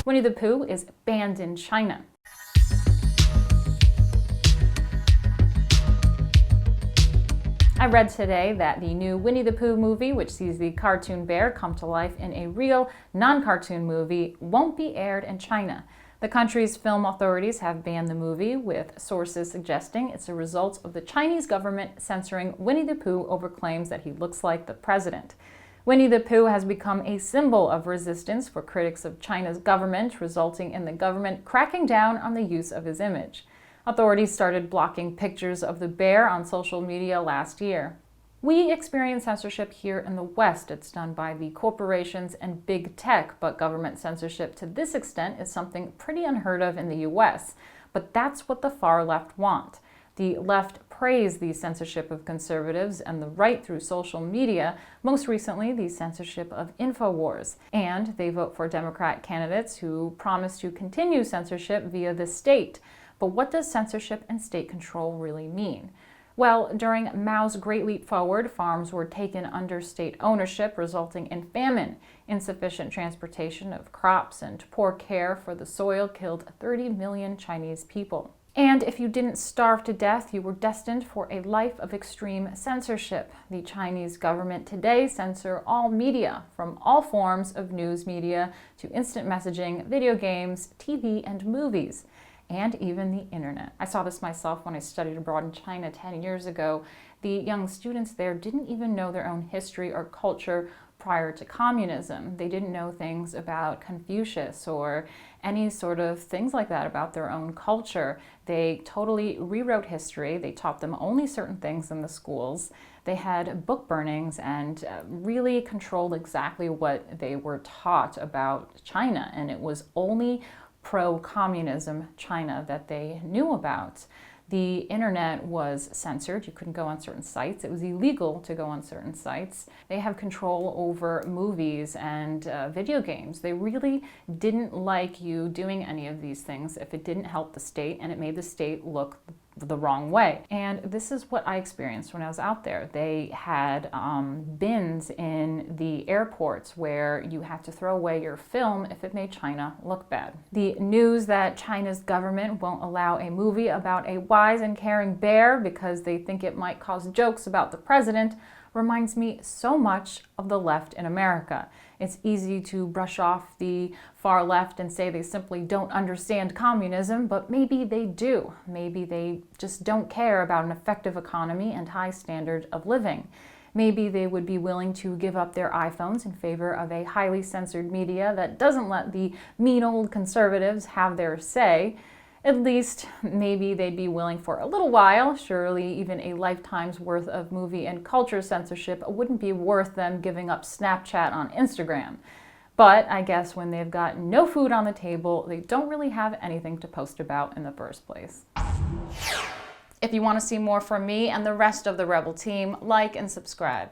Winnie the Pooh is banned in China. I read today that the new Winnie the Pooh movie, which sees the cartoon bear come to life in a real, non-cartoon movie, won't be aired in China. The country's film authorities have banned the movie, with sources suggesting it's a result of the Chinese government censoring Winnie the Pooh over claims that he looks like the president. Winnie the Pooh has become a symbol of resistance for critics of China's government, resulting in the government cracking down on the use of his image. Authorities started blocking pictures of the bear on social media last year. We experience censorship here in the West. It's done by the corporations and big tech, but government censorship to this extent is something pretty unheard of in the US. But that's what the far left want. The left praise the censorship of conservatives, and the right through social media, most recently the censorship of InfoWars. And they vote for Democrat candidates who promise to continue censorship via the state. But what does censorship and state control really mean? Well, during Mao's Great Leap Forward, farms were taken under state ownership, resulting in famine. Insufficient transportation of crops and poor care for the soil killed 30 million Chinese people. And if you didn't starve to death, you were destined for a life of extreme censorship. The Chinese government today censor all media, from all forms of news media to instant messaging, video games, TV, and movies, and even the internet. I saw this myself when I studied abroad in China 10 years ago. The young students there didn't even know their own history or culture prior to communism. They didn't know things about Confucius or any sort of things like that about their own culture. They totally rewrote history. They taught them only certain things in the schools. They had book burnings and really controlled exactly what they were taught about China. And it was only pro-communism China that they knew about. The internet was censored. You couldn't go on certain sites. It was illegal to go on certain sites. They have control over movies and video games. They really didn't like you doing any of these things if it didn't help the state and it made the state look the wrong way. And this is what I experienced when I was out there. They had bins in the airports where you had to throw away your film if it made China look bad. The news that China's government won't allow a movie about a wise and caring bear because they think it might cause jokes about the president reminds me so much of the left in America. It's easy to brush off the far left and say they simply don't understand communism, but maybe they do. Maybe they just don't care about an effective economy and high standard of living. Maybe they would be willing to give up their iPhones in favor of a highly censored media that doesn't let the mean old conservatives have their say. At least, maybe they'd be willing for a little while. Surely even a lifetime's worth of movie and culture censorship wouldn't be worth them giving up Snapchat on Instagram. But I guess when they've got no food on the table, they don't really have anything to post about in the first place. If you want to see more from me and the rest of the Rebel team, like and subscribe.